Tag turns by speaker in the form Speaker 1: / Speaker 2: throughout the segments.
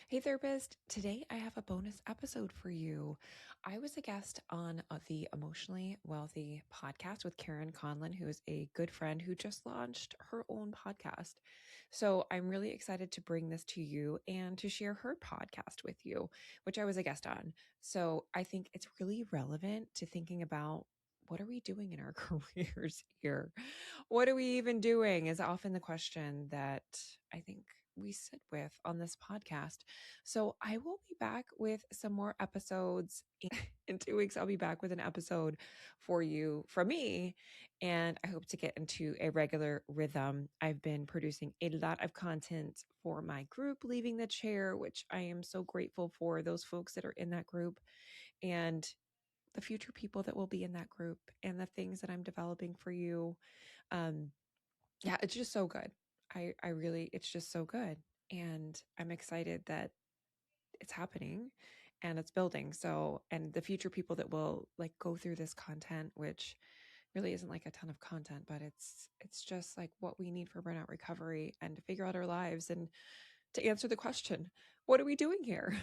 Speaker 1: Hey therapist, today I have a bonus episode for you. I was a guest on the Emotionally Wealthy podcast with Karen Conlon, who is a good friend who just launched her own podcast. So I'm really excited to bring this to you and to share her podcast with you, which I was a guest on. So I think it's really relevant to thinking about what are we doing in our careers here? What are we even doing is often the question that I think we sit with on this podcast. So I will be back with some more episodes. In 2 weeks, I'll be back with an episode for you from me. And I hope to get into a regular rhythm. I've been producing a lot of content for my group, Leaving the Chair, which I am so grateful for those folks that are in that group and the future people that will be in that group and the things that I'm developing for you. Yeah, it's just so good. I really, it's just so good. And I'm excited that it's happening and it's building. So, and the future people that will like go through this content, which really isn't like a ton of content, but it's just like what we need for burnout recovery and to figure out our lives and to answer the question, what are we doing here?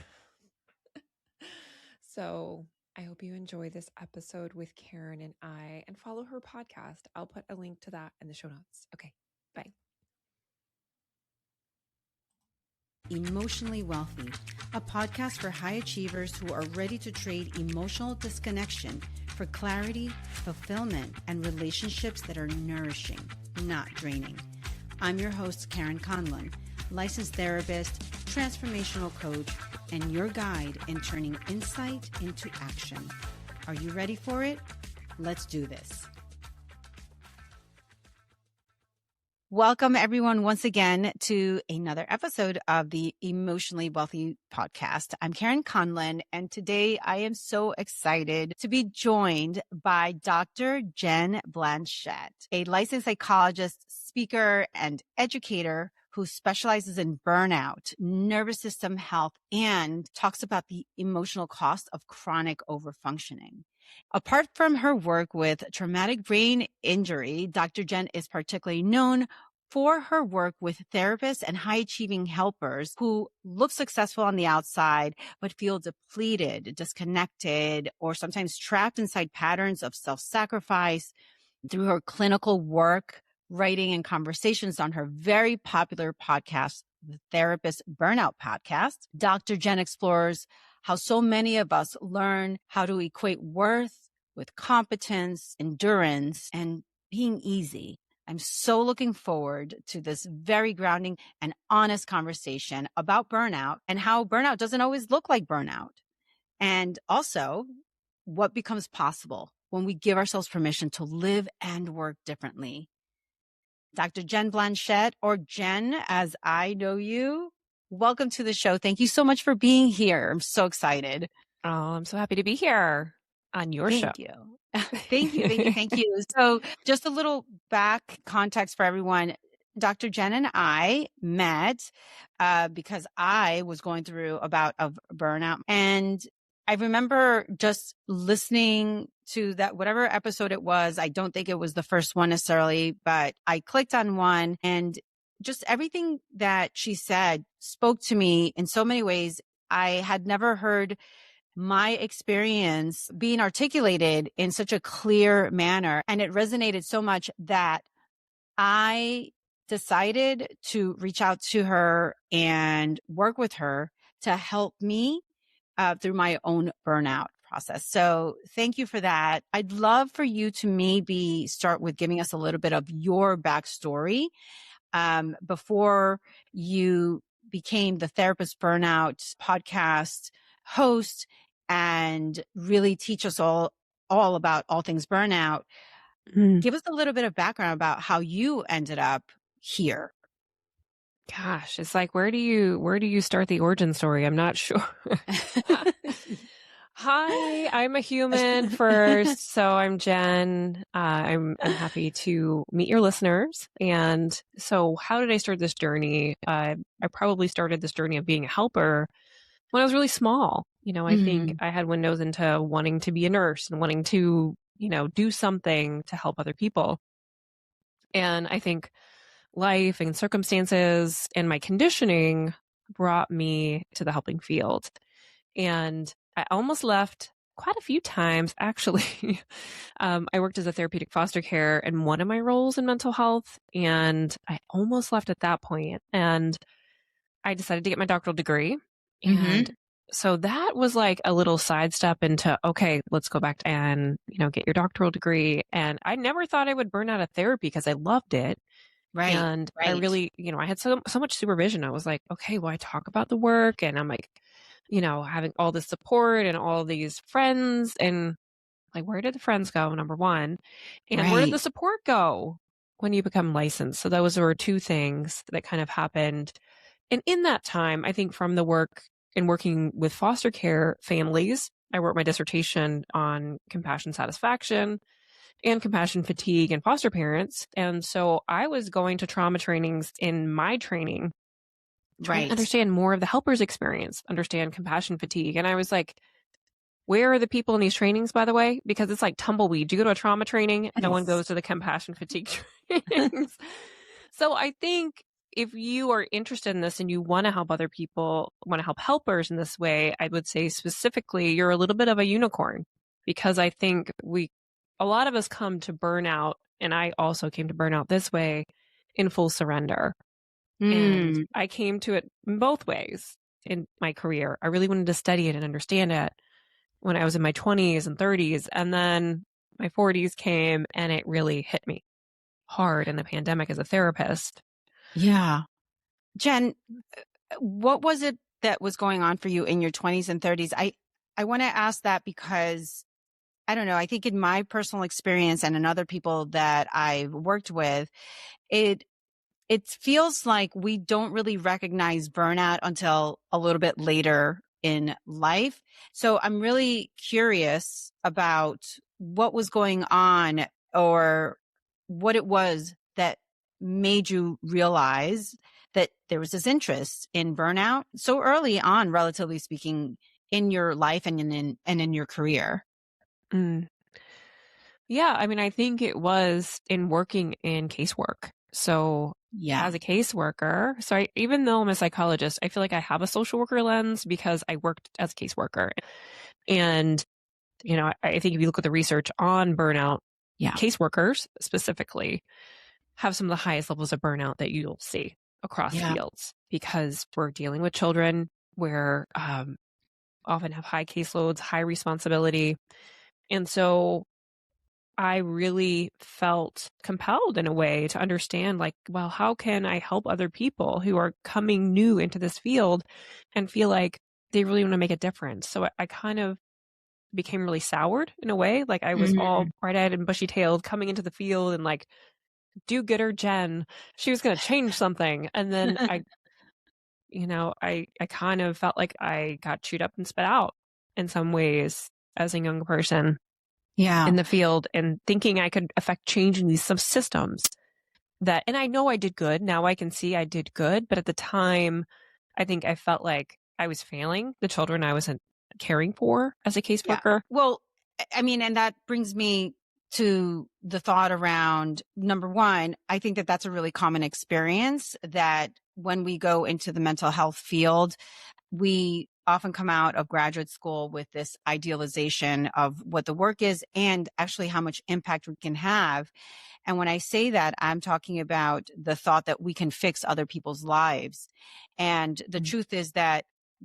Speaker 1: So I hope you enjoy this episode with Karen and follow her podcast. I'll put a link to that in the show notes. Okay, bye.
Speaker 2: Emotionally Wealthy, a podcast for high achievers who are ready to trade emotional disconnection for clarity, fulfillment, and relationships that are nourishing, not draining. I'm your host, Karen Conlon, licensed therapist, transformational coach, and your guide in turning insight into action. Are you ready for it? Let's do this. Welcome, everyone, once again to another episode of the Emotionally Wealthy podcast. I'm Karen Conlon, and today I am so excited to be joined by Dr. Jen Blanchette, a licensed psychologist, speaker, and educator who specializes in burnout, nervous system health, and talks about the emotional cost of chronic overfunctioning. Apart from her work with traumatic brain injury, Dr. Jen is particularly known for her work with therapists and high-achieving helpers who look successful on the outside, but feel depleted, disconnected, or sometimes trapped inside patterns of self-sacrifice. Through her clinical work, writing, and conversations on her very popular podcast, the Therapist Burnout Podcast, Dr. Jen explores how so many of us learn how to equate worth with competence, endurance, and being easy. I'm so looking forward to this very grounding and honest conversation about burnout and how burnout doesn't always look like burnout. And also what becomes possible when we give ourselves permission to live and work differently. Dr. Jen Blanchette, or Jen as I know you, welcome to the show. Thank you so much for being here. I'm so excited.
Speaker 1: Oh, I'm so happy to be here on your show.
Speaker 2: Thank you. Thank you. So just a little back context for everyone. Dr. Jen and I met because I was going through a bout of burnout. And I remember just listening to that, whatever episode it was. I don't think it was the first one necessarily, but I clicked on one and just everything that she said spoke to me in so many ways. I had never heard my experience being articulated in such a clear manner. And it resonated so much that I decided to reach out to her and work with her to help me through my own burnout process. So thank you for that. I'd love for you to maybe start with giving us a little bit of your backstory before you became the Therapist Burnout podcast host and really teach us all about all things burnout. Give us a little bit of background about how you ended up here.
Speaker 1: Gosh, it's like where do you start the origin story? I'm not sure. Hi, I'm a human first. So I'm Jen. I'm happy to meet your listeners. And so how did I start this journey? I probably started this journey of being a helper when I was really small. I think I had windows into wanting to be a nurse and wanting to, do something to help other people. And I think life and circumstances and my conditioning brought me to the helping field. And I almost left quite a few times, actually. I worked as a therapeutic foster care in one of my roles in mental health, and I almost left at that point. And I decided to get my doctoral degree. And so that was like a little sidestep into, okay, let's go back and, get your doctoral degree. And I never thought I would burn out of therapy because I loved it.
Speaker 2: Right.
Speaker 1: And I
Speaker 2: Right.
Speaker 1: really, I had so much supervision. I was like, okay, well, I talk about the work and I'm like, having all this support and all these friends and like, where did the friends go? Number one. And where did the
Speaker 2: Right.
Speaker 1: support go when you become licensed? So those were two things that kind of happened. And in that time, I think from the work and working with foster care families, I wrote my dissertation on compassion satisfaction and compassion fatigue in foster parents. And so I was going to trauma trainings in my training, trying to
Speaker 2: Right.
Speaker 1: understand more of the helper's experience, understand compassion fatigue. And I was like, where are the people in these trainings, by the way? Because it's like tumbleweed. You go to a trauma training, no one
Speaker 2: Yes.
Speaker 1: goes to the compassion fatigue trainings. So I think if you are interested in this and you want to help other people, want to help helpers in this way, I would say specifically, you're a little bit of a unicorn because I think a lot of us come to burnout, and I also came to burnout this way in full surrender. And
Speaker 2: Mm.
Speaker 1: I came to it in both ways in my career. I really wanted to study it and understand it when I was in my 20s and 30s. And then my 40s came and it really hit me hard in the pandemic as a therapist.
Speaker 2: Yeah. Jen, what was it that was going on for you in your 20s and 30s? I want to ask that because I don't know. I think in my personal experience and in other people that I've worked with, it it feels like we don't really recognize burnout until a little bit later in life. So I'm really curious about what was going on or what it was that made you realize that there was this interest in burnout so early on, relatively speaking, in your life and in your career.
Speaker 1: Mm. Yeah, I mean, I think it was in working in casework. So
Speaker 2: Yeah.
Speaker 1: as a caseworker, even though I'm a psychologist, I feel like I have a social worker lens because I worked as a caseworker. And, I think if you look at the research on burnout,
Speaker 2: Yeah.
Speaker 1: caseworkers specifically have some of the highest levels of burnout that you'll see across
Speaker 2: Yeah.
Speaker 1: fields because we're dealing with children where often have high caseloads, high responsibility. And so I really felt compelled in a way to understand, like, well, how can I help other people who are coming new into this field and feel like they really want to make a difference? So I kind of became really soured in a way. Like I was all
Speaker 2: Mhm.
Speaker 1: bright-eyed and bushy-tailed coming into the field and like, do-gooder Jen, she was going to change something. And then I kind of felt like I got chewed up and spit out in some ways as a young person
Speaker 2: Yeah.
Speaker 1: in the field and thinking I could affect change in these subsystems and I know I did good. Now I can see I did good. But at the time, I think I felt like I was failing the children I wasn't caring for as a
Speaker 2: Yeah.
Speaker 1: caseworker.
Speaker 2: Well, I mean, and that brings me to the thought around number one, I think that that's a really common experience that when we go into the mental health field, we often come out of graduate school with this idealization of what the work is and actually how much impact we can have. And when I say that, I'm talking about the thought that we can fix other people's lives. And the
Speaker 1: Mm.
Speaker 2: truth is that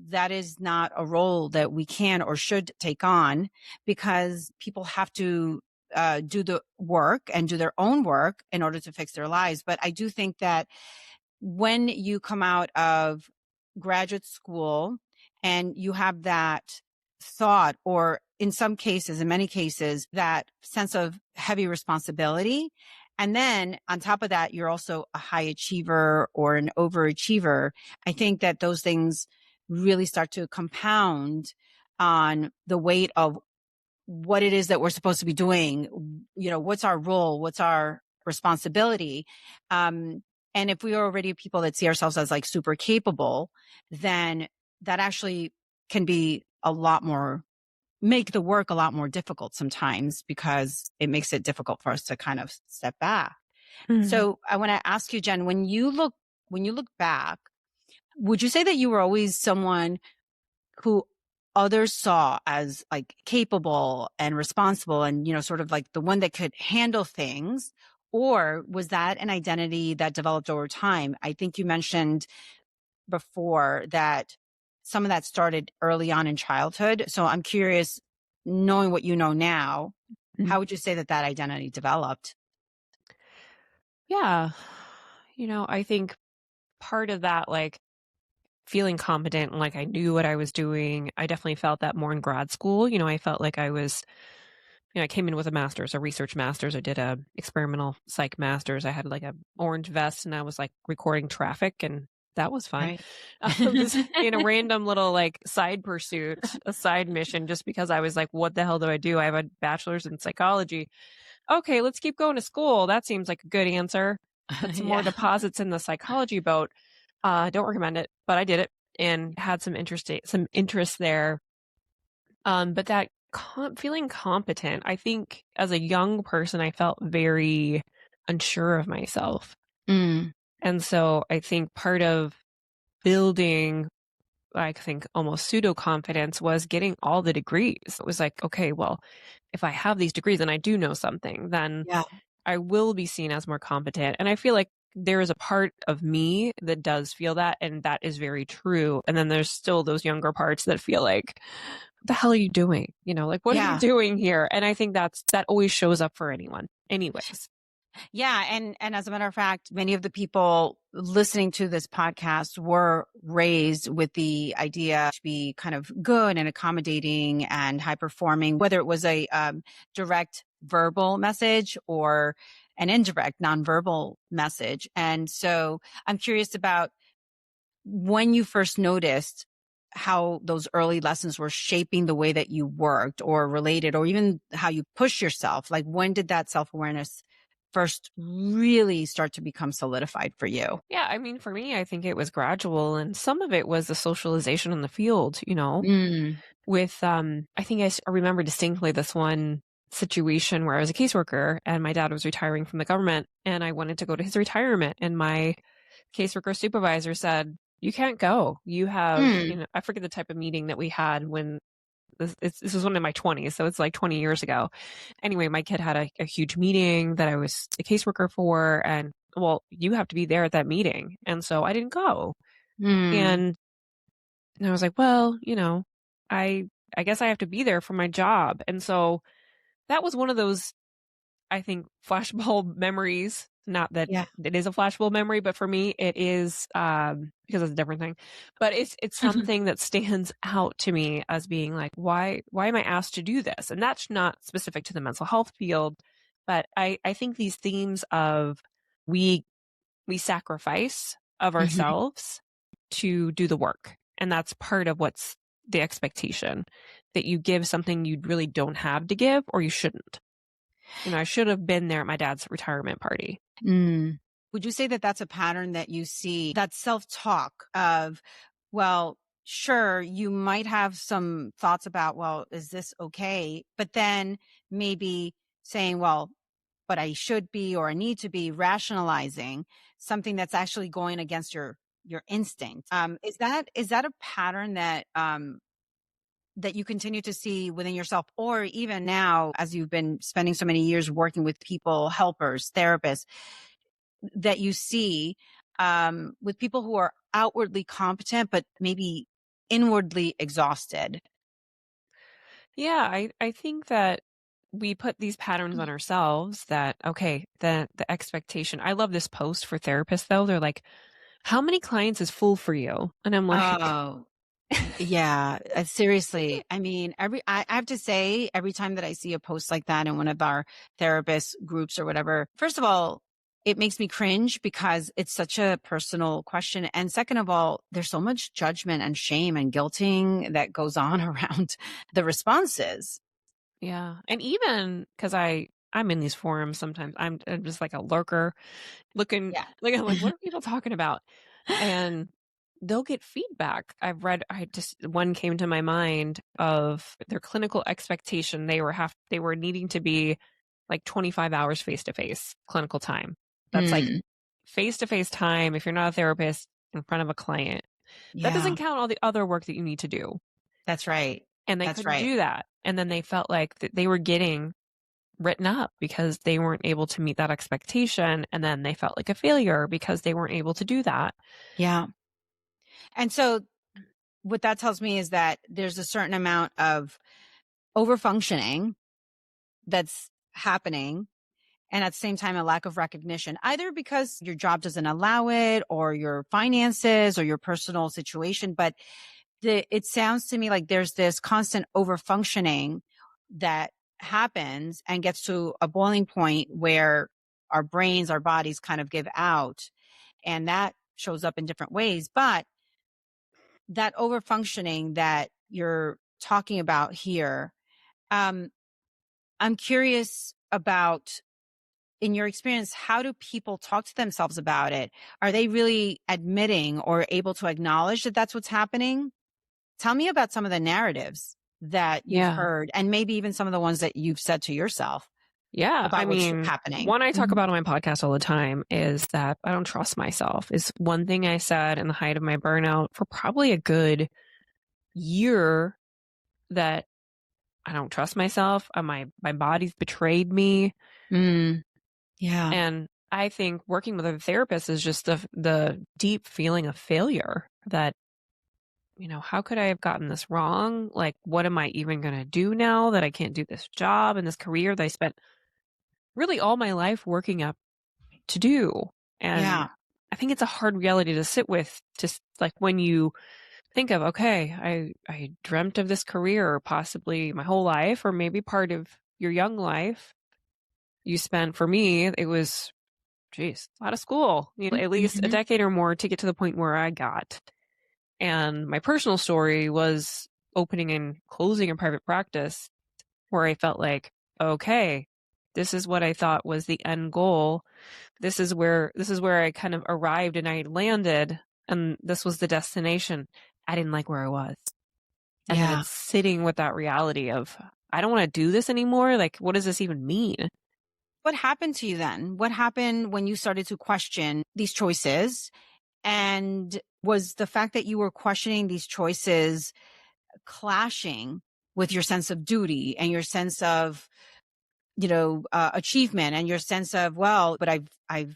Speaker 2: that is not a role that we can or should take on because people have to do the work and do their own work in order to fix their lives. But I do think that when you come out of graduate school and you have that thought, or in some cases, in many cases, that sense of heavy responsibility. And then on top of that, you're also a high achiever or an overachiever. I think that those things really start to compound on the weight of what it is that we're supposed to be doing. What's our role? What's our responsibility? And if we are already people that see ourselves as like super capable, then that actually can be make the work a lot more difficult sometimes because it makes it difficult for us to kind of step back.
Speaker 1: Mm.
Speaker 2: So I want to ask you, Jen, when you look back, Would you say that you were always someone who others saw as like capable and responsible and, sort of like the one that could handle things? Or was that an identity that developed over time? I think you mentioned before that some of that started early on in childhood. So I'm curious, knowing what you know now, how would you say that that identity developed?
Speaker 1: Yeah. I think part of that, like feeling competent and like I knew what I was doing, I definitely felt that more in grad school. I felt like I was, I came in with a master's, a research master's. I did a experimental psych master's. I had like a orange vest and I was like recording traffic and that was fun.
Speaker 2: Right.
Speaker 1: Just in a random little like side pursuit, a side mission, just because I was like, what the hell do I do? I have a bachelor's in psychology. Okay, let's keep going to school. That seems like a good answer. Put some more
Speaker 2: Yeah.
Speaker 1: deposits in the psychology boat. Don't recommend it, but I did it and had some interest there. But that feeling competent, I think as a young person, I felt very unsure of myself.
Speaker 2: Mm,
Speaker 1: And so I think part of building, I think almost pseudo confidence was getting all the degrees. It was like, okay, well, if I have these degrees and I do know something, then
Speaker 2: yeah.
Speaker 1: I will be seen as more competent. And I feel like there is a part of me that does feel that, and that is very true. And then there's still those younger parts that feel like, what the hell are you doing? Like, what are you
Speaker 2: Yeah.
Speaker 1: doing here? And I think that always shows up for anyone. Anyways.
Speaker 2: Yeah. And as a matter of fact, many of the people listening to this podcast were raised with the idea to be kind of good and accommodating and high performing, whether it was a direct verbal message or an indirect nonverbal message. And so I'm curious about when you first noticed how those early lessons were shaping the way that you worked or related, or even how you push yourself. Like, when did that self-awareness first really start to become solidified for you?
Speaker 1: Yeah, I mean, for me, I think it was gradual, and some of it was the socialization in the field,
Speaker 2: Mm,
Speaker 1: with, I think I remember distinctly this one situation where I was a caseworker and my dad was retiring from the government and I wanted to go to his retirement and my caseworker supervisor said, you can't go. You have,
Speaker 2: mm,
Speaker 1: I forget the type of meeting that we had when this was one in my 20s. So it's like 20 years ago. Anyway, my kid had a huge meeting that I was a caseworker for. And well, you have to be there at that meeting. And so I didn't go.
Speaker 2: mm,
Speaker 1: And I was like, well, I, I guess I have to be there for my job. And so that was one of those, I think, flashbulb memories. Not that
Speaker 2: yeah.
Speaker 1: it is a flashbulb memory, but for me, it is because it's a different thing. But it's something that stands out to me as being like, why am I asked to do this? And that's not specific to the mental health field, but I think these themes of we we sacrifice of
Speaker 2: Mhm.
Speaker 1: ourselves to do the work, and that's part of what's the expectation, that you give something you really don't have to give, or you shouldn't. I should have been there at my dad's retirement party.
Speaker 2: Mm. Would you say that that's a pattern that you see, that self-talk of, well, sure, you might have some thoughts about, well, is this okay? But then maybe saying, well, but I should be, or I need to be, rationalizing something that's actually going against your instinct. Is that a pattern that you continue to see within yourself, or even now, as you've been spending so many years working with people, helpers, therapists, that you see with people who are outwardly competent, but maybe inwardly exhausted?
Speaker 1: Yeah, I think that we put these patterns on ourselves that, okay, the expectation. I love this post for therapists though. They're like, how many clients is full for you? And I'm like,
Speaker 2: Oh, yeah. Seriously. I mean, I have to say, every time that I see a post like that in one of our therapist groups or whatever, first of all, it makes me cringe because it's such a personal question. And second of all, there's so much judgment and shame and guilting that goes on around the responses.
Speaker 1: yeah. And even because I'm in these forums sometimes, I'm just like a lurker looking,
Speaker 2: Yeah.
Speaker 1: like, I'm like, what are people talking about? And they'll get feedback. I just, one came to my mind of their clinical expectation. They were needing to be like 25 hours face to face clinical time. That's like
Speaker 2: Mm,
Speaker 1: face to face time if you're not a therapist in front of a client. That doesn't
Speaker 2: Yeah.
Speaker 1: count all the other work that you need to do.
Speaker 2: That's right.
Speaker 1: And they
Speaker 2: That's
Speaker 1: couldn't
Speaker 2: right.
Speaker 1: do that. And then they felt like they were getting written up because they weren't able to meet that expectation. And then they felt like a failure because they weren't able to do that.
Speaker 2: Yeah. And so what that tells me is that there's a certain amount of overfunctioning that's happening. And at the same time, a lack of recognition, either because your job doesn't allow it or your finances or your personal situation. But it sounds to me like there's this constant overfunctioning that happens and gets to a boiling point where our brains, our bodies kind of give out. And that shows up in different ways. But that overfunctioning that you're talking about here, um, I'm curious about, in your experience, how do people talk to themselves about it? Are they really admitting or able to acknowledge that that's what's happening? Tell me about some of the narratives that you've
Speaker 1: Yeah.
Speaker 2: heard, and maybe even some of the ones that you've said to yourself
Speaker 1: Yeah. I
Speaker 2: about what's
Speaker 1: mean,
Speaker 2: happening.
Speaker 1: one I talk about on my podcast all the time is that I don't trust myself, is one thing I said in the height of my burnout for probably a good year, that I don't trust myself. My body's betrayed me.
Speaker 2: Mm, yeah.
Speaker 1: And I think working with a therapist is just the deep feeling of failure that, how could I have gotten this wrong? Like, what am I even going to do now that I can't do this job and this career that I spent really all my life working up to do? And
Speaker 2: Yeah.
Speaker 1: I think it's a hard reality to sit with, just like when you think of, okay, I dreamt of this career possibly my whole life, or maybe part of your young life you spent. For me, it was, geez, out of school, at least a
Speaker 2: Mm-hmm.
Speaker 1: decade or more to get to the point where I got. And my personal story was opening and closing a private practice where I felt like, okay, this is what I thought was the end goal. This is where I kind of arrived and I landed, and this was the destination. I didn't like where I was. And then
Speaker 2: Yeah.
Speaker 1: it's sitting with that reality of, I don't want to do this anymore. Like, what does this even mean?
Speaker 2: What happened to you then? What happened when you started to question these choices? And was the fact that you were questioning these choices clashing with your sense of duty and your sense of, achievement, and your sense of, well, but I've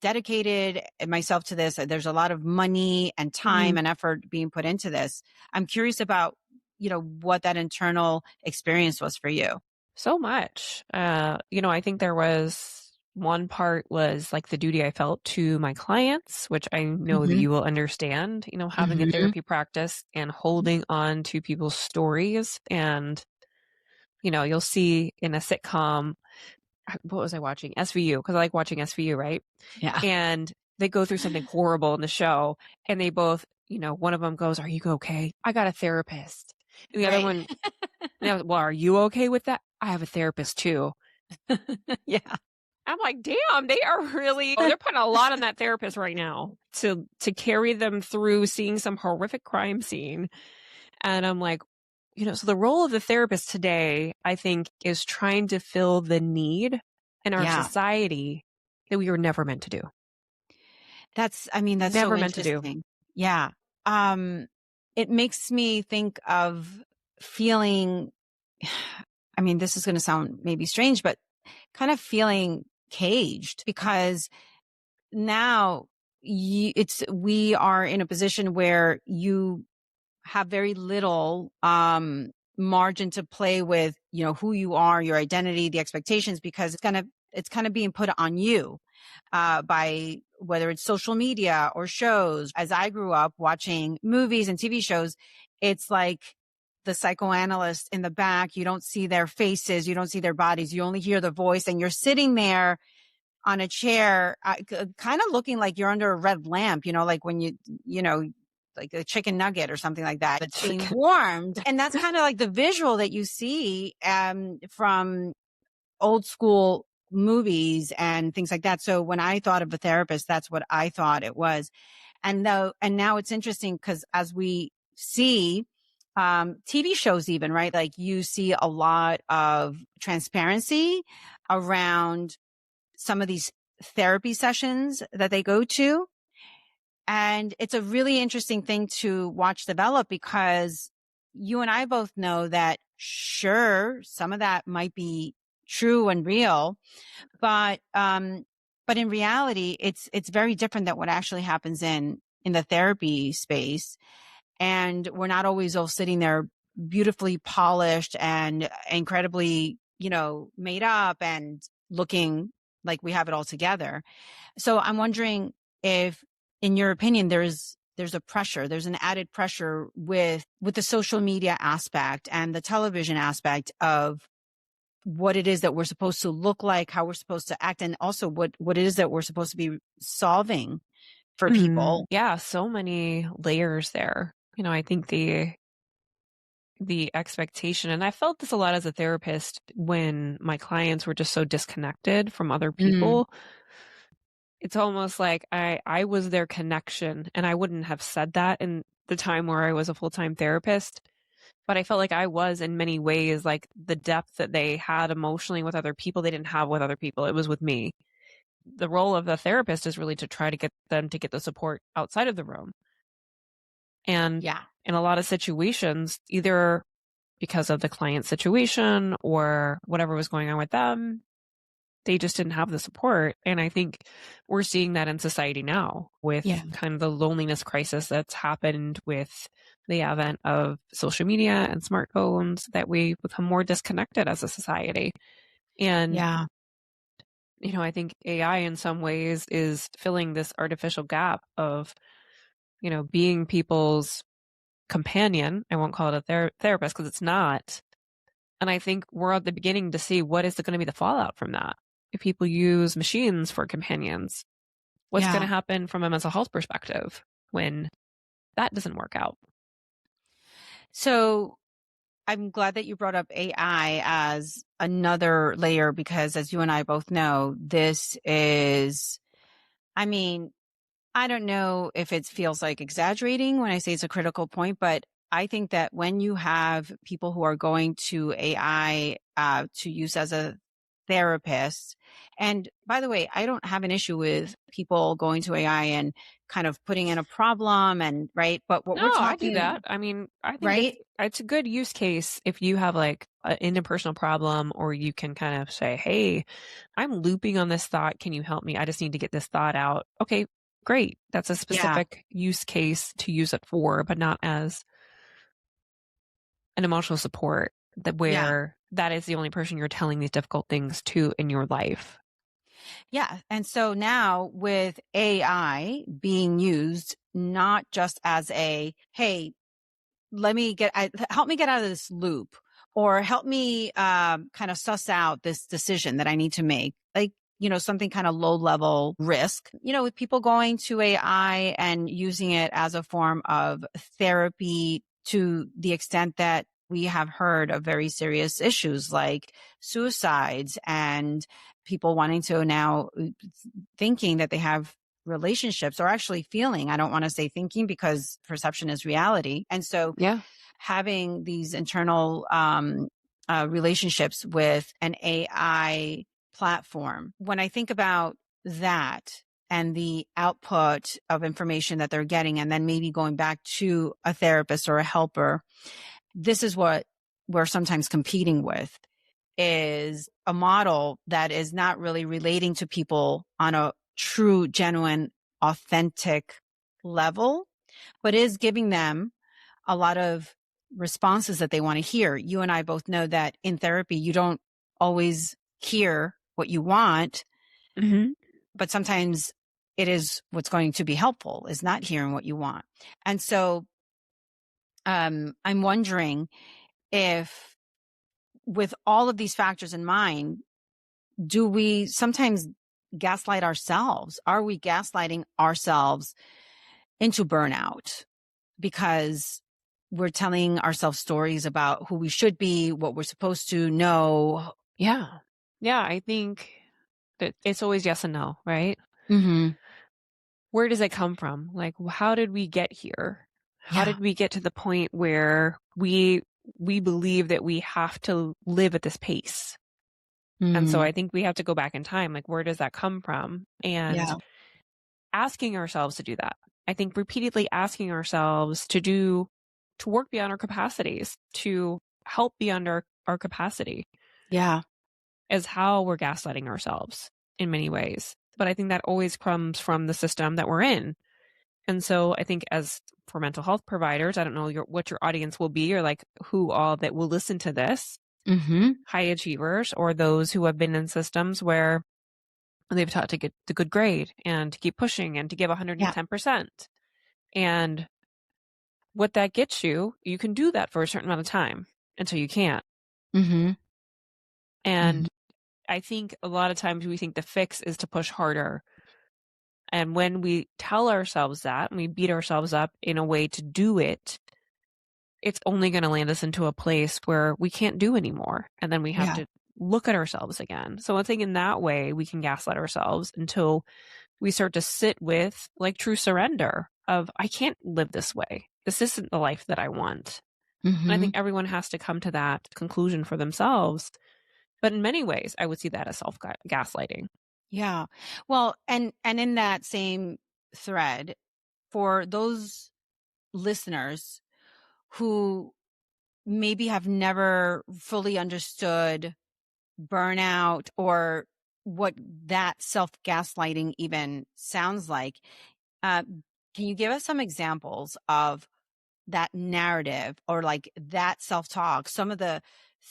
Speaker 2: dedicated myself to this. There's a lot of money and time and effort being put into this. I'm curious about, what that internal experience was for you.
Speaker 1: So much. I think there was one part was like the duty I felt to my clients, which I know that
Speaker 2: Mm-hmm.
Speaker 1: you will understand, having a
Speaker 2: Mm-hmm.
Speaker 1: therapy practice and holding on to people's stories. And, you'll see in a sitcom, what was I watching? SVU, because I like watching SVU, right?
Speaker 2: Yeah.
Speaker 1: And they go through something horrible in the show, and they both, one of them goes, "Are you okay? I got a therapist." And the other
Speaker 2: Right.
Speaker 1: one, "Well, are you okay with that? I have a therapist too."
Speaker 2: Yeah.
Speaker 1: I'm like, damn, they are really, they're putting a lot on that therapist right now to carry them through seeing some horrific crime scene. And I'm like, so the role of the therapist today, I think, is trying to fill the need in our
Speaker 2: Yeah.
Speaker 1: society that we were never meant to do.
Speaker 2: That's so
Speaker 1: Never meant to do.
Speaker 2: interesting. Yeah. Um, it makes me think of feeling, this is going to sound maybe strange, but kind of feeling caged, because now we are in a position where you have very little margin to play with, who you are, your identity, the expectations, because it's kind of being put on you by whether it's social media or shows. As I grew up watching movies and TV shows, it's like the psychoanalyst in the back. You don't see their faces, you don't see their bodies, you only hear the voice, and you're sitting there on a chair, kind of looking like you're under a red lamp, like when like a chicken nugget or something like that. It's being warmed. And that's kind of like the visual that you see from old school movies and things like that. So when I thought of a therapist, that's what I thought it was. And now it's interesting because as we see TV shows, even, right? Like you see a lot of transparency around some of these therapy sessions that they go to. And it's a really interesting thing to watch develop, because you and I both know that, sure, some of that might be true and real, but in reality, it's very different than what actually happens in the therapy space. And we're not always all sitting there beautifully polished and incredibly, made up and looking like we have it all together. So I'm wondering if, in your opinion, there's a pressure, there's an added pressure with the social media aspect and the television aspect of what it is that we're supposed to look like, how we're supposed to act, and also what it is that we're supposed to be solving for people.
Speaker 1: Yeah, so many layers there. I think the expectation, and I felt this a lot as a therapist when my clients were just so disconnected from other
Speaker 2: Mm,
Speaker 1: people. It's almost like I was their connection, and I wouldn't have said that in the time where I was a full-time therapist, but I felt like I was in many ways like the depth that they had emotionally with other people, they didn't have with other people. It was with me. The role of the therapist is really to try to get them to get the support outside of the room. And
Speaker 2: yeah.
Speaker 1: in a lot of situations, either because of the client situation or whatever was going on with them, they just didn't have the support. And I think we're seeing that in society now with
Speaker 2: Yeah.
Speaker 1: kind of the loneliness crisis that's happened with the advent of social media and smartphones, that we become more disconnected as a society. And,
Speaker 2: Yeah.
Speaker 1: I think AI in some ways is filling this artificial gap of, being people's companion. I won't call it a therapist because it's not. And I think we're at the beginning to see what is going to be the fallout from that. If people use machines for companions, what's going to
Speaker 2: Yeah.
Speaker 1: happen from a mental health perspective when that doesn't work out?
Speaker 2: So I'm glad that you brought up AI as another layer, because as you and I both know, this is, I mean, I don't know if it feels like exaggerating when I say it's a critical point, but I think that when you have people who are going to AI to use as a therapist, and by the way, I don't have an issue with people going to AI and kind of putting in a problem, and right, but what
Speaker 1: No,
Speaker 2: we're
Speaker 1: I do
Speaker 2: talking,
Speaker 1: that. I mean, I think it's
Speaker 2: right?
Speaker 1: it's a good use case if you have like an interpersonal problem, or you can kind of say, "Hey, I'm looping on this thought. Can you help me? I just need to get this thought out." Okay, great. That's a
Speaker 2: Yeah,
Speaker 1: specific use case to use it for, but not as an emotional support that
Speaker 2: yeah,
Speaker 1: where that is the only person you're telling these difficult things to in your life.
Speaker 2: yeah. And so now with AI being used not just as a, hey, help me get out of this loop, or help me kind of suss out this decision that I need to make, like, something kind of low level risk, with people going to AI and using it as a form of therapy, to the extent that we have heard of very serious issues like suicides, and people wanting to now thinking that they have relationships, or actually feeling, I don't want to say thinking, because perception is reality. And so
Speaker 1: Yeah.
Speaker 2: having these internal relationships with an AI platform, when I think about that and the output of information that they're getting, and then maybe going back to a therapist or a helper, this is what we're sometimes competing with, is a model that is not really relating to people on a true, genuine, authentic level, but is giving them a lot of responses that they want to hear. You and I both know that in therapy, you don't always hear what you want,
Speaker 1: Hmm.
Speaker 2: but sometimes it is what's going to be helpful, is not hearing what you want. And so I'm wondering if, with all of these factors in mind, do we sometimes gaslight ourselves? Are we gaslighting ourselves into burnout because we're telling ourselves stories about who we should be, what we're supposed to know?
Speaker 1: Yeah. Yeah. I think that it's always yes and no, right?
Speaker 2: Hmm.
Speaker 1: Where does it come from? Like, how did we get here? How
Speaker 2: Yeah.
Speaker 1: did we get to the point where we believe that we have to live at this pace? And so
Speaker 2: Mm.
Speaker 1: I think we have to go back in time. Like, where does that come from? And
Speaker 2: Yeah.
Speaker 1: asking ourselves to do that. I think repeatedly asking ourselves to work beyond our capacities, to help beyond our capacity.
Speaker 2: Yeah.
Speaker 1: Is how we're gaslighting ourselves in many ways. But I think that always comes from the system that we're in. And so I think as for mental health providers, I don't know what your audience will be or like who all that will listen to this, high achievers or those who have been in systems where they've taught to get the good grade and to keep pushing and to give 110%. And what that gets you, you can do that for a certain amount of time until you can't. And I think a lot of times we think the fix is to push harder. And when we tell ourselves that and we beat ourselves up in a way to do it, it's only going to land us into a place where we can't do anymore. And then we have to look at ourselves again. So I think in that way, we can gaslight ourselves until we start to sit with like true surrender of, I can't live this way. This isn't the life that I want. And I think everyone has to come to that conclusion for themselves. But in many ways, I would see that as self-gaslighting.
Speaker 2: Yeah. Well, and in that same thread, for those listeners who maybe have never fully understood burnout or what that self-gaslighting even sounds like, can you give us some examples of that narrative or like that self-talk, some of the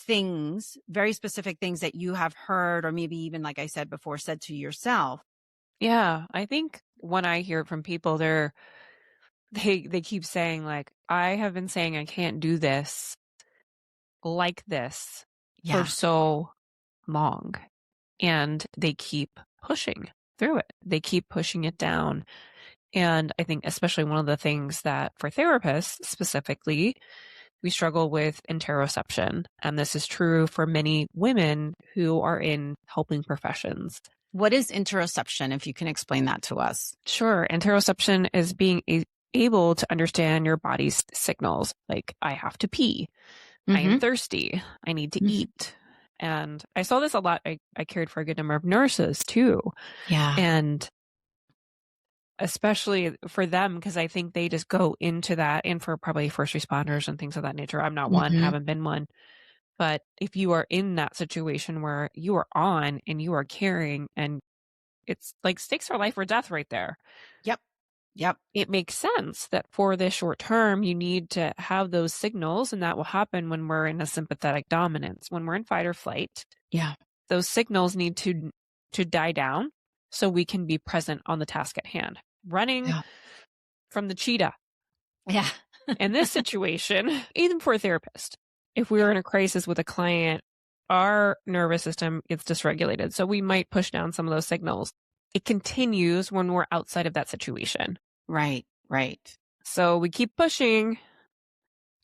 Speaker 2: things, very specific things that you have heard or maybe even, like I said before, said to yourself?
Speaker 1: Yeah, I think when I hear it from people, they keep saying like, I have been saying I can't do this like this for so long. And they keep pushing through it. They keep pushing it down. And I think especially one of the things that for therapists specifically, we struggle with interoception. And this is true for many women who are in helping professions.
Speaker 2: What is interoception, if you can explain that to us?
Speaker 1: Sure. Interoception is being able to understand your body's signals. Like, I have to pee. I am thirsty. I need to eat. And I saw this a lot. I cared for a good number of nurses too.
Speaker 2: Yeah.
Speaker 1: And especially for them, because I think they just go into that, and for probably first responders and things of that nature. I'm not one, haven't been one. But if you are in that situation where you are on and you are caring and it's like stakes are life or death right there.
Speaker 2: Yep.
Speaker 1: It makes sense that for this short term, you need to have those signals, and that will happen when we're in a sympathetic dominance. When we're in fight or flight, those signals need to die down so we can be present on the task at hand. Running from the cheetah.
Speaker 2: Yeah.
Speaker 1: In this situation, even for a therapist, if we were in a crisis with a client, our nervous system gets dysregulated. So we might push down some of those signals. It continues when we're outside of that situation.
Speaker 2: Right.
Speaker 1: So we keep pushing,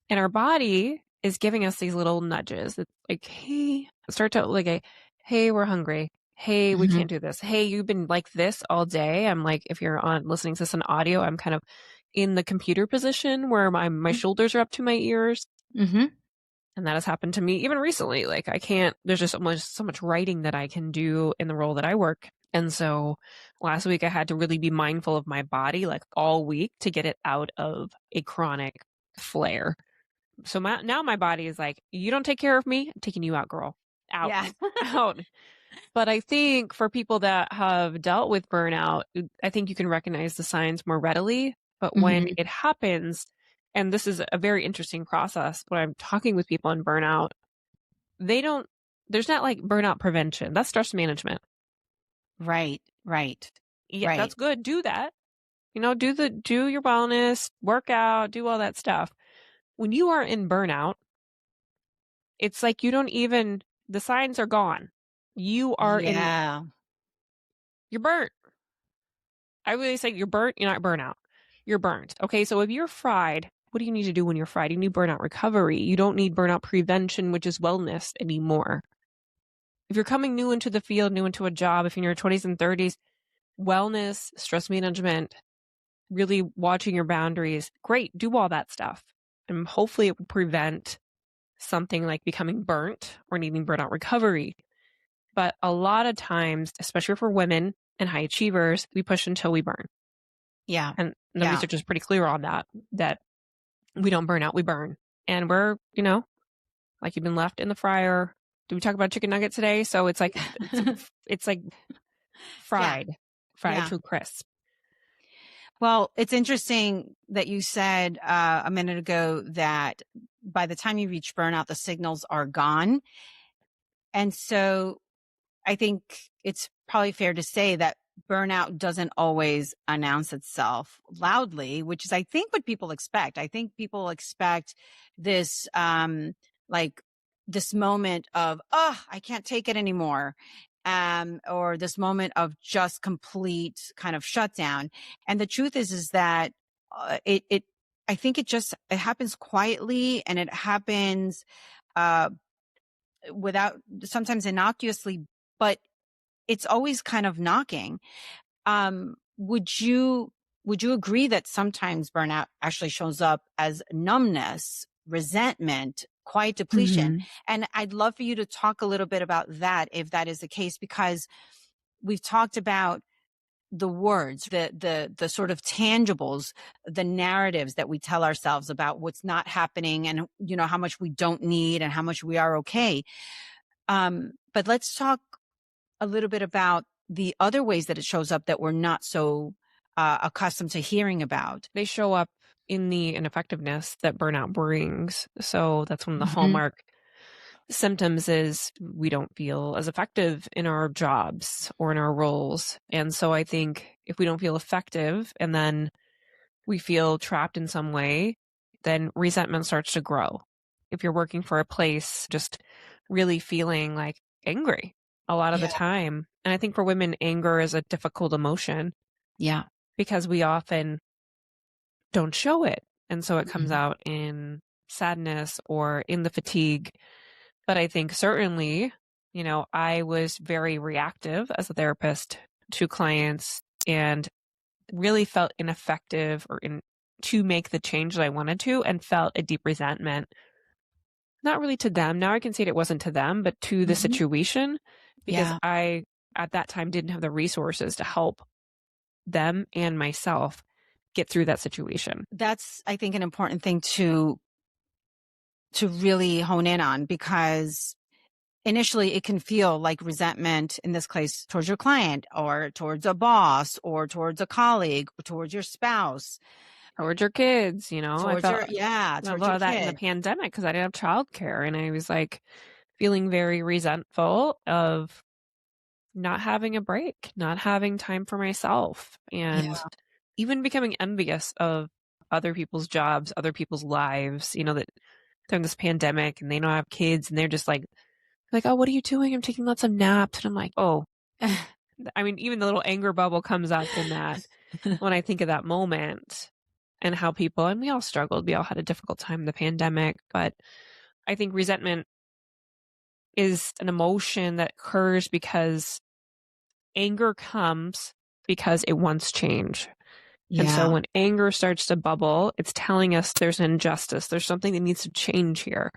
Speaker 1: and our body is giving us these little nudges. It's like, hey, start to like, hey, we're hungry. Hey, we can't do this. Hey, you've been like this all day. I'm like, if you're on listening to this on audio, I'm kind of in the computer position where my shoulders are up to my ears. And that has happened to me even recently. Like I can't, there's just so much writing that I can do in the role that I work. And so last week I had to really be mindful of my body like all week to get it out of a chronic flare. So now my body is like, you don't take care of me, I'm taking you out, girl. Out.
Speaker 2: Yeah.
Speaker 1: Out. But I think for people that have dealt with burnout, I think you can recognize the signs more readily. But when it happens, and this is a very interesting process, when I'm talking with people on burnout, there's not like burnout prevention. That's stress management.
Speaker 2: Right.
Speaker 1: Yeah, that's good. Do that. You know, do your wellness, work out, do all that stuff. When you are in burnout, it's like the signs are gone. You are you're burnt. I really say you're burnt, you're not burnout. You're burnt. Okay, so if you're fried, what do you need to do when you're fried? You need burnout recovery. You don't need burnout prevention, which is wellness anymore. If you're coming new into the field, new into a job, if you're in your 20s and 30s, wellness, stress management, really watching your boundaries, great, do all that stuff. And hopefully it will prevent something like becoming burnt or needing burnout recovery. But a lot of times, especially for women and high achievers, we push until we burn.
Speaker 2: Yeah.
Speaker 1: And the
Speaker 2: Yeah.
Speaker 1: research is pretty clear on that we don't burn out, we burn. And we're, like you've been left in the fryer. Did we talk about chicken nuggets today? So it's like
Speaker 2: Yeah.
Speaker 1: fried
Speaker 2: Yeah.
Speaker 1: to a crisp.
Speaker 2: Well, it's interesting that you said a minute ago that by the time you reach burnout, the signals are gone. And so I think it's probably fair to say that burnout doesn't always announce itself loudly, which is, I think, what people expect. I think people expect this, like this moment of, oh, I can't take it anymore. Or this moment of just complete kind of shutdown. And the truth is that I think it happens quietly, and it happens, uh, without, sometimes innocuously, but it's always kind of knocking. Would you agree that sometimes burnout actually shows up as numbness, resentment, quiet depletion?
Speaker 1: Mm-hmm.
Speaker 2: And I'd love for you to talk a little bit about that, if that is the case, because we've talked about the words, the sort of tangibles, the narratives that we tell ourselves about what's not happening, and how much we don't need and how much we are okay. But let's talk a little bit about the other ways that it shows up that we're not so accustomed to hearing about.
Speaker 1: They show up in the ineffectiveness that burnout brings. So that's one of the
Speaker 2: Mm-hmm.
Speaker 1: hallmark symptoms is we don't feel as effective in our jobs or in our roles. And so I think if we don't feel effective and then we feel trapped in some way, then resentment starts to grow. If you're working for a place, just really feeling like angry a lot of the
Speaker 2: Yeah.
Speaker 1: time. And I think for women, anger is a difficult emotion.
Speaker 2: Yeah.
Speaker 1: Because we often don't show it. And so it comes
Speaker 2: Mm-hmm.
Speaker 1: out in sadness or in the fatigue. But I think certainly, I was very reactive as a therapist to clients and really felt ineffective to make the change that I wanted to, and felt a deep resentment, not really to them. Now I can say it wasn't to them, but to the
Speaker 2: Mm-hmm.
Speaker 1: situation, because
Speaker 2: Yeah.
Speaker 1: I, at that time, didn't have the resources to help them and myself get through that situation.
Speaker 2: That's, I think, an important thing to really hone in on, because initially it can feel like resentment, in this case, towards your client or towards a boss or towards a colleague or towards your spouse,
Speaker 1: Towards your kids, I
Speaker 2: towards
Speaker 1: felt
Speaker 2: your, yeah,
Speaker 1: a
Speaker 2: towards
Speaker 1: lot
Speaker 2: your
Speaker 1: of that in the
Speaker 2: kid.
Speaker 1: pandemic because I didn't have childcare, and I was like feeling very resentful of not having a break, not having time for myself,
Speaker 2: Yeah.
Speaker 1: and even becoming envious of other people's jobs, other people's lives, that they're in this pandemic and they don't have kids and they're just like, oh, what are you doing? I'm taking lots of naps. And I'm like, oh, I mean, even the little anger bubble comes up in that when I think of that moment and how and we all struggled. We all had a difficult time in the pandemic. But I think resentment is an emotion that occurs because anger comes because it wants change. And so
Speaker 2: Yeah.
Speaker 1: when anger starts to bubble, it's telling us there's an injustice. There's something that needs to change here.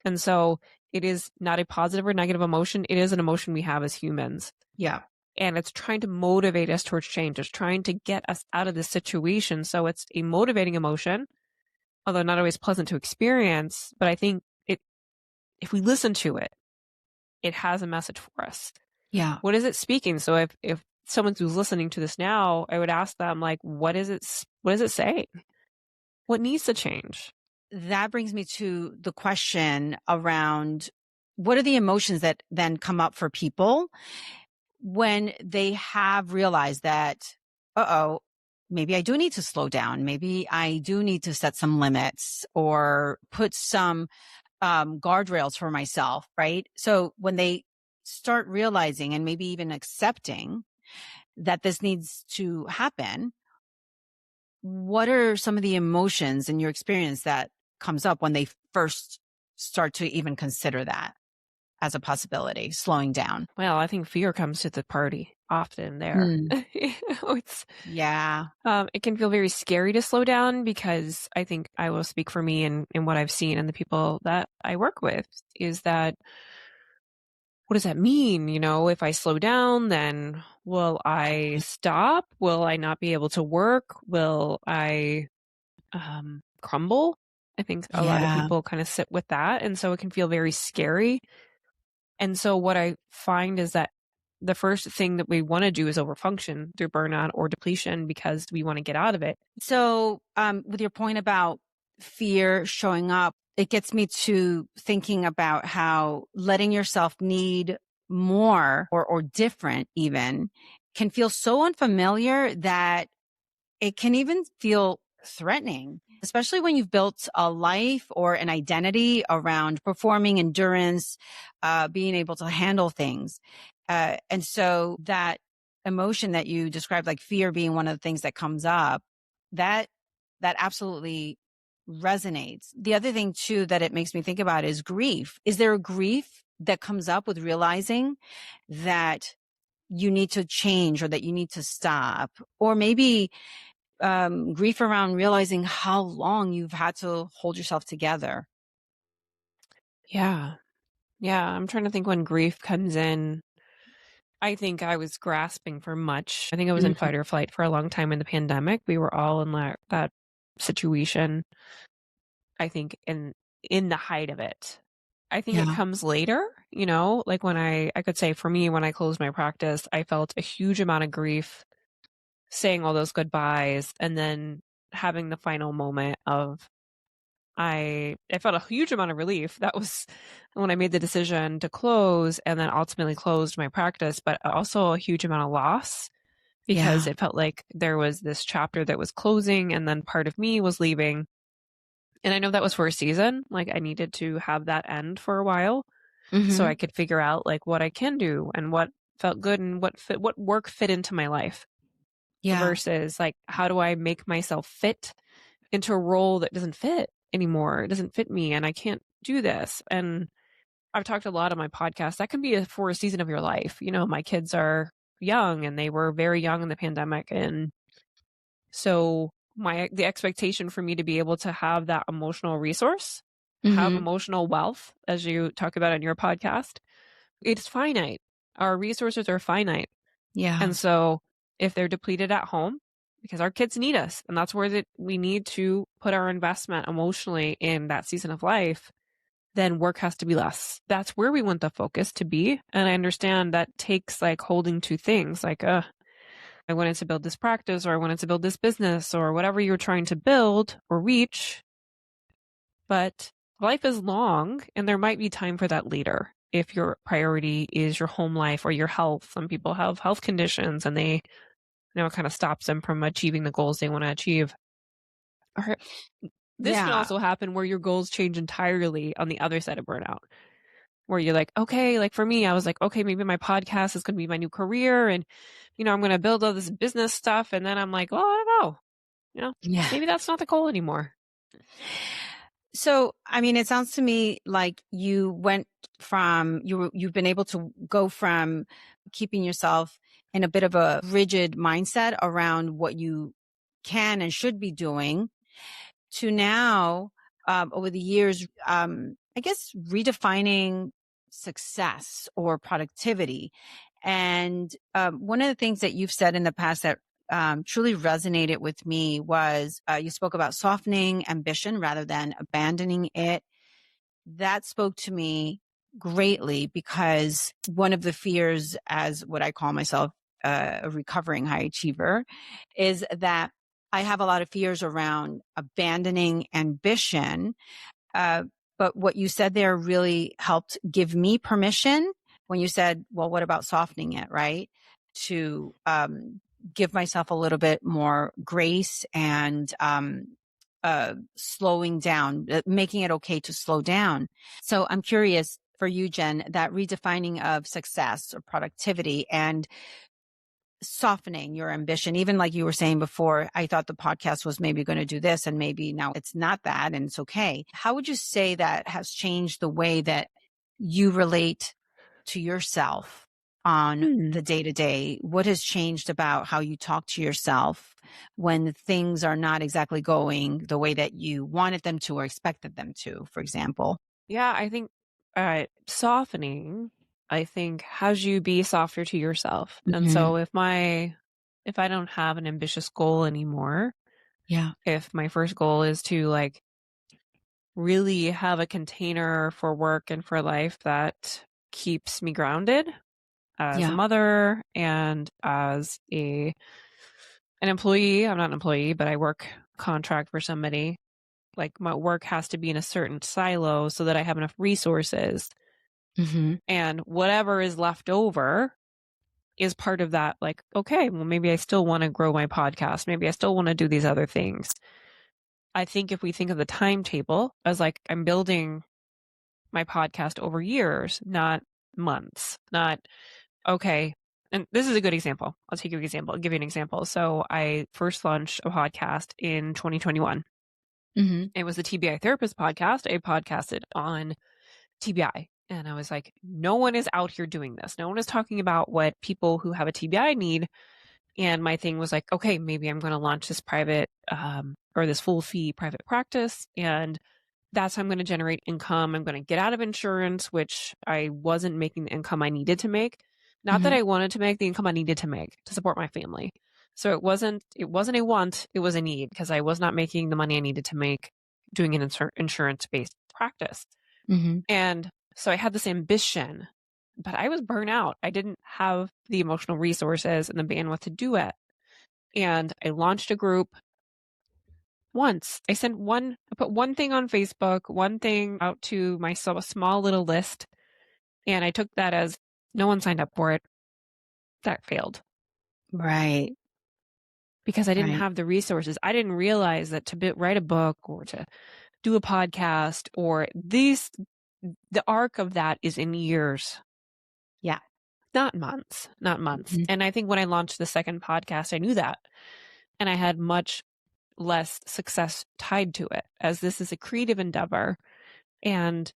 Speaker 1: And so it is not a positive or negative emotion. It is an emotion we have as humans.
Speaker 2: Yeah.
Speaker 1: And it's trying to motivate us towards change. It's trying to get us out of this situation. So it's a motivating emotion, although not always pleasant to experience. But I think if we listen to it, it has a message for us.
Speaker 2: Yeah.
Speaker 1: What is it speaking? So if someone who's listening to this now, I would ask them, like, what is it saying? What needs to change?
Speaker 2: That brings me to the question around, what are the emotions that then come up for people when they have realized that, maybe I do need to slow down. Maybe I do need to set some limits or put some guardrails for myself, right? So when they start realizing and maybe even accepting that this needs to happen, what are some of the emotions in your experience that comes up when they first start to even consider that as a possibility, slowing down?
Speaker 1: Well, I think fear comes to the party often there. It's
Speaker 2: Yeah.
Speaker 1: it can feel very scary to slow down because I think I will speak for me and what I've seen and the people that I work with is that what does that mean? If I slow down, then Will I stop? Will I not be able to work? Will I crumble? I think a lot of
Speaker 2: Yeah.
Speaker 1: people kind of sit with that. And so it can feel very scary. And so what I find is that the first thing that we want to do is overfunction through burnout or depletion because we want to get out of it.
Speaker 2: So, with your point about fear showing up, it gets me to thinking about how letting yourself need more or different even can feel so unfamiliar that it can even feel threatening, especially when you've built a life or an identity around performing, endurance, being able to handle things. And so that emotion that you described, like fear being one of the things that comes up, that that absolutely resonates. The other thing too that it makes me think about is grief. Is there a grief that comes up with realizing that you need to change or that you need to stop? Or maybe grief around realizing how long you've had to hold yourself together.
Speaker 1: Yeah. Yeah. I'm trying to think when grief comes in. I think I was grasping for much. I think I was in
Speaker 2: Mhm.
Speaker 1: fight or flight for a long time in the pandemic. We were all in that situation, I think, in the height of it. I think it
Speaker 2: Yeah.
Speaker 1: comes later, like when I could say for me, when I closed my practice, I felt a huge amount of grief saying all those goodbyes and then having the final moment of I felt a huge amount of relief. That was when I made the decision to close and then ultimately closed my practice, but also a huge amount of loss because
Speaker 2: Yeah.
Speaker 1: it felt like there was this chapter that was closing and then part of me was leaving. And I know that was for a season. Like I needed to have that end for a while so
Speaker 2: Hmm.
Speaker 1: I could figure out like what I can do and what felt good and what work fit into my life
Speaker 2: Yeah.
Speaker 1: versus like how do I make myself fit into a role that doesn't fit anymore. It doesn't fit me and I can't do this. And I've talked a lot on my podcast. That can be for a season of your life. My kids are young and they were very young in the pandemic. And so the expectation for me to be able to have that emotional resource, have
Speaker 2: Hmm.
Speaker 1: emotional wealth, as you talk about in your podcast, it's finite. Our resources are finite.
Speaker 2: Yeah.
Speaker 1: And so if they're depleted at home, because our kids need us, and that's where we need to put our investment emotionally in that season of life, then work has to be less. That's where we want the focus to be. And I understand that takes like holding two things like, I wanted to build this practice or I wanted to build this business or whatever you're trying to build or reach. But life is long and there might be time for that later. If your priority is your home life or your health, some people have health conditions and it kind of stops them from achieving the goals they want to achieve. Or this can
Speaker 2: Yeah.
Speaker 1: also happen where your goals change entirely on the other side of burnout, where you're like, okay, like for me, I was like, okay, maybe my podcast is going to be my new career and, I'm going to build all this business stuff. And then I'm like, well, I don't know,
Speaker 2: Yeah.
Speaker 1: maybe that's not the goal anymore.
Speaker 2: So, I mean, it sounds to me like you went from you've been able to go from keeping yourself in a bit of a rigid mindset around what you can and should be doing to now, over the years, I guess redefining success or productivity. And one of the things that you've said in the past that truly resonated with me was you spoke about softening ambition rather than abandoning it. That spoke to me greatly because one of the fears, as what I call myself, a recovering high achiever, is that I have a lot of fears around abandoning ambition. Uh, but what you said there really helped give me permission when you said, well, what about softening it, right? To give myself a little bit more grace and slowing down, making it okay to slow down. So I'm curious for you, Jen, that redefining of success or productivity and softening your ambition, even like you were saying before, I thought the podcast was maybe going to do this and maybe now it's not that and it's okay. How would you say that has changed the way that you relate to yourself on
Speaker 1: Hmm.
Speaker 2: the day to day? What has changed about how you talk to yourself when things are not exactly going the way that you wanted them to or expected them to, for example?
Speaker 1: Yeah, I think softening. I think, has you be softer to yourself. And
Speaker 2: Mm-hmm.
Speaker 1: so if I don't have an ambitious goal anymore,
Speaker 2: Yeah.
Speaker 1: if my first goal is to like really have a container for work and for life that keeps me grounded as a
Speaker 2: Yeah.
Speaker 1: mother and as an employee. I'm not an employee, but I work contract for somebody. Like my work has to be in a certain silo so that I have enough resources.
Speaker 2: Mm-hmm.
Speaker 1: And whatever is left over is part of that. Like, okay, well, maybe I still want to grow my podcast. Maybe I still want to do these other things. I think if we think of the timetable as like I'm building my podcast over years, not months, not okay. And this is a good example. I'll take you an example. I'll give you an example. So I first launched a podcast in 2021.
Speaker 2: Mm-hmm.
Speaker 1: It was the TBI Therapist podcast. I podcasted on TBI. And I was like, no one is out here doing this. No one is talking about what people who have a TBI need. And my thing was like, okay, maybe I'm going to launch this private or this full fee private practice. And that's how I'm going to generate income. I'm going to get out of insurance, which I wasn't making the income I needed to make. Not that
Speaker 2: Mm-hmm.
Speaker 1: I wanted to make the income I needed to make to support my family. So it wasn't a want, it was a need because I was not making the money I needed to make doing an insurance-based practice.
Speaker 2: Mm-hmm.
Speaker 1: And so I had this ambition, but I was burnt out. I didn't have the emotional resources and the bandwidth to do it. And I launched a group once. I put one thing on Facebook, one thing out to my small little list, and I took that as no one signed up for it. That failed
Speaker 2: Right.
Speaker 1: because I didn't
Speaker 2: Right.
Speaker 1: have the resources. I didn't realize that write a book or to do a podcast or the arc of that is in years,
Speaker 2: Yeah.
Speaker 1: not months, not months.
Speaker 2: Mm-hmm.
Speaker 1: And I think when I launched the second podcast, I knew that. And I had much less success tied to it as this is a creative endeavor. And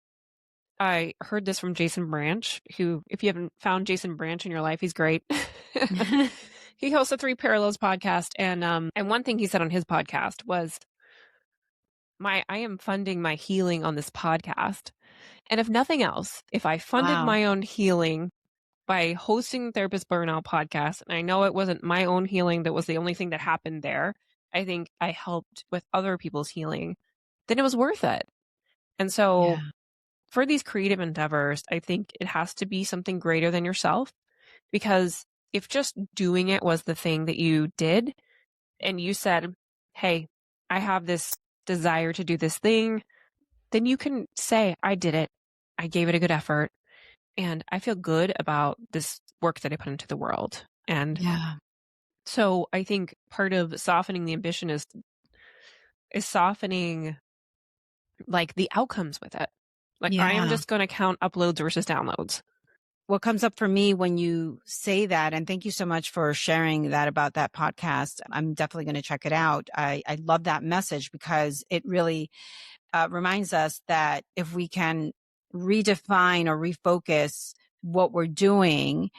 Speaker 1: I heard this from Jason Branch, who, if you haven't found Jason Branch in your life, he's great. He hosts a Three Parallels podcast. And one thing he said on his podcast was, I am funding my healing on this podcast. And if nothing else, if I funded
Speaker 2: Wow.
Speaker 1: my own healing by hosting the Therapist Burnout podcast, and I know it wasn't my own healing that was the only thing that happened there, I think I helped with other people's healing, then it was worth it. And
Speaker 2: Yeah.
Speaker 1: so for these creative endeavors, I think it has to be something greater than yourself, because if just doing it was the thing that you did and you said, hey, I have this desire to do this thing, then you can say, I did it. I gave it a good effort. And I feel good about this work that I put into the world. And
Speaker 2: Yeah.
Speaker 1: so I think part of softening the ambition is softening like the outcomes with it. Like I am
Speaker 2: Yeah.
Speaker 1: just going to count uploads versus downloads.
Speaker 2: What comes up for me when you say that, and thank you so much for sharing that about that podcast. I'm definitely going to check it out. I love that message because it really reminds us that if we can redefine or refocus what we're doing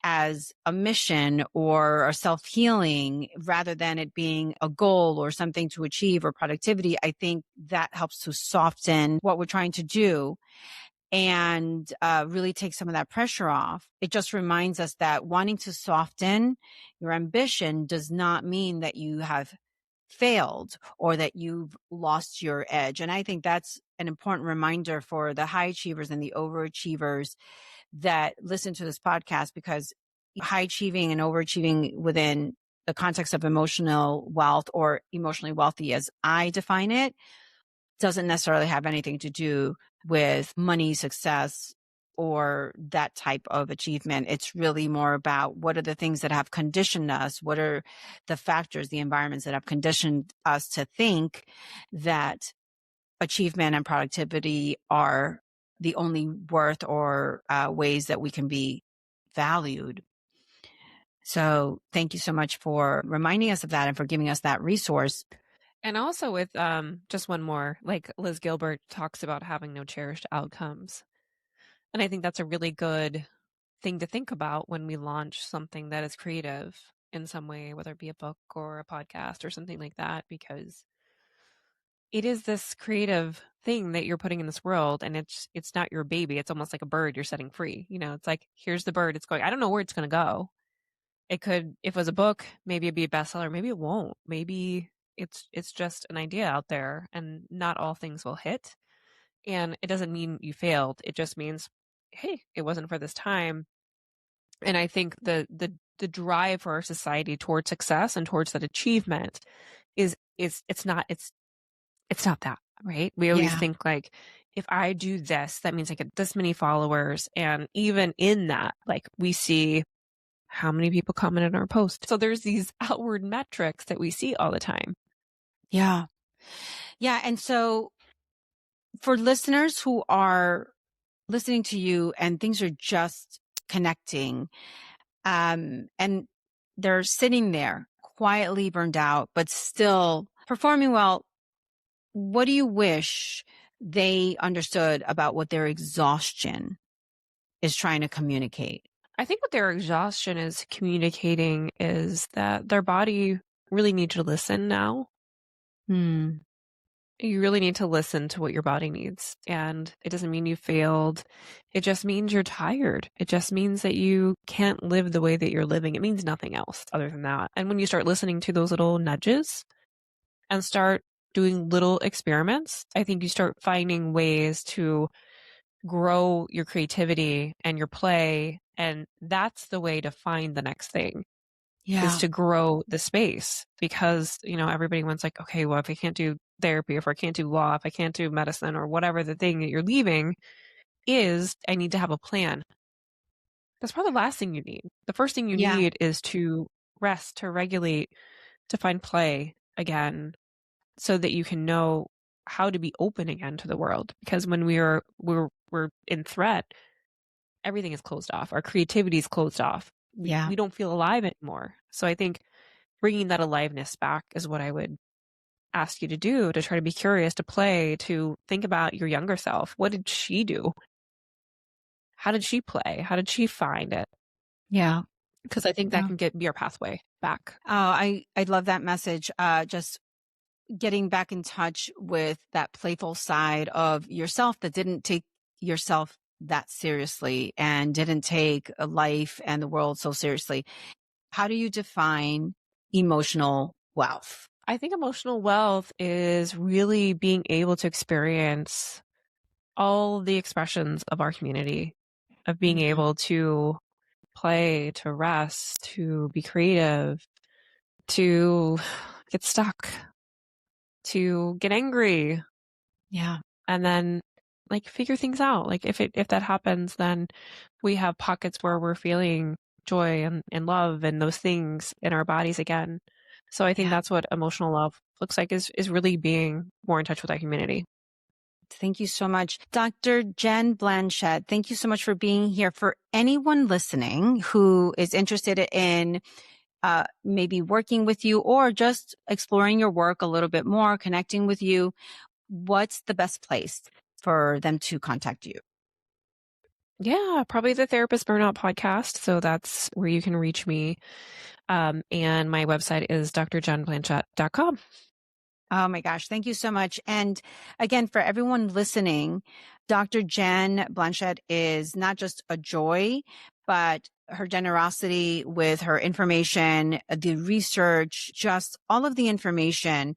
Speaker 2: as a mission or a self-healing rather than it being a goal or something to achieve or productivity, I think that helps to soften what we're trying to do and really take some of that pressure off. It just reminds us that wanting to soften your ambition does not mean that you have failed or that you've lost your edge. And I think that's an important reminder for the high achievers and the overachievers that listen to this podcast, because high achieving and overachieving within the context of emotional wealth or emotionally wealthy, as I define it, doesn't necessarily have anything to do with money, success, or that type of achievement. It's really more about what are the things that have conditioned us? What are the factors, the environments that have conditioned us to think that achievement and productivity are the only worth or ways that we can be valued. So thank you so much for reminding us of that and for giving us that resource.
Speaker 1: And also with just one more, like Liz Gilbert talks about having no cherished outcomes. And I think that's a really good thing to think about when we launch something that is creative in some way, whether it be a book or a podcast or something like that, because it is this creative thing that you're putting in this world, and it's not your baby. It's almost like a bird you're setting free. It's like, here's the bird. It's going. I don't know where it's going to go. It could, if it was a book, maybe it'd be a bestseller. Maybe it won't. Maybe it's just an idea out there, and not all things will hit. And it doesn't mean you failed. It just means, hey, it wasn't for this time. And I think the drive for our society towards success and towards that achievement is it's not that, right? We always think like, if I do this, that means I get this many followers. And even in that, like, we see how many people comment on our post. So there's these outward metrics that we see all the time.
Speaker 2: Yeah. Yeah. And so for listeners who are listening to you and things are just connecting, and they're sitting there quietly burned out, but still performing well, what do you wish they understood about what their exhaustion is trying to communicate?
Speaker 1: I think what their exhaustion is communicating is that their body really needs to listen now. You really need to listen to what your body needs. And it doesn't mean you failed. It just means you're tired. It just means that you can't live the way that you're living. It means nothing else other than that. And when you start listening to those little nudges and start doing little experiments, I think you start finding ways to grow your creativity and your play. And that's the way to find the next thing. Is to grow the space, because, everybody wants like, okay, well, if I can't do therapy, if I can't do law, if I can't do medicine, or whatever the thing that you're leaving is, I need to have a plan. That's probably the last thing you need. The first thing you need is to rest, to regulate, to find play again, so that you can know how to be open again to the world. Because when we're in threat, everything is closed off. Our creativity is closed off. We don't feel alive anymore. So I think bringing that aliveness back is what I would ask you to do, to try to be curious, to play, to think about your younger self. What did she do? How did she play? How did she find it?
Speaker 2: Yeah.
Speaker 1: Because I think that can be our pathway back.
Speaker 2: Oh, I love that message. Just getting back in touch with that playful side of yourself that didn't take yourself that seriously and didn't take a life and the world so seriously. How do you define emotional wealth?
Speaker 1: I think emotional wealth is really being able to experience all the expressions of our community, of being able to play, to rest, to be creative, to get stuck, to get angry.
Speaker 2: Yeah.
Speaker 1: And then like figure things out. Like if that happens, then we have pockets where we're feeling joy and love and those things in our bodies again. So I think that's what emotional love looks like, is really being more in touch with our community.
Speaker 2: Thank you so much. Dr. Jen Blanchette, thank you so much for being here. For anyone listening who is interested in maybe working with you or just exploring your work a little bit more, connecting with you, what's the best place for them to contact you?
Speaker 1: Yeah, probably the Therapist Burnout podcast. So that's where you can reach me. And my website is drjenblanchette.com.
Speaker 2: Oh my gosh. Thank you so much. And again, for everyone listening, Dr. Jen Blanchette is not just a joy, but her generosity with her information, the research, just all of the information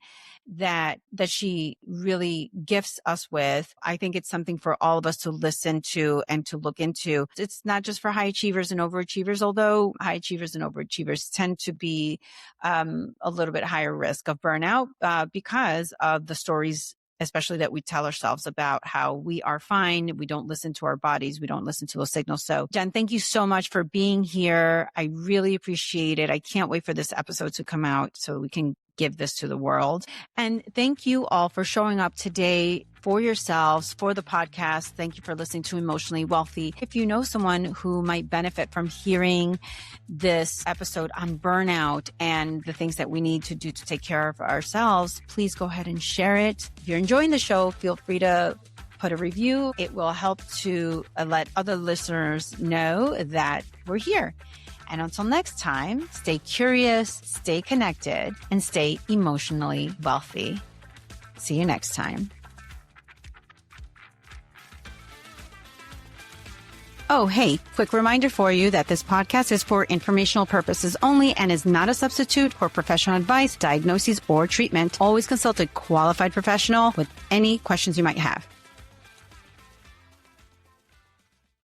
Speaker 2: that she really gifts us with. I think it's something for all of us to listen to and to look into. It's not just for high achievers and overachievers, although high achievers and overachievers tend to be a little bit higher risk of burnout because of the stories, especially that we tell ourselves about how we are fine. We don't listen to our bodies. We don't listen to those signals. So Jen, thank you so much for being here. I really appreciate it. I can't wait for this episode to come out so we can give this to the world. And thank you all for showing up today for yourselves, for the podcast. Thank you for listening to Emotionally Wealthy. If you know someone who might benefit from hearing this episode on burnout and the things that we need to do to take care of ourselves, please go ahead and share it. If you're enjoying the show, feel free to put a review. It will help to let other listeners know that we're here. And until next time, stay curious, stay connected, and stay emotionally wealthy. See you next time. Oh, hey, quick reminder for you that this podcast is for informational purposes only and is not a substitute for professional advice, diagnoses, or treatment. Always consult a qualified professional with any questions you might have.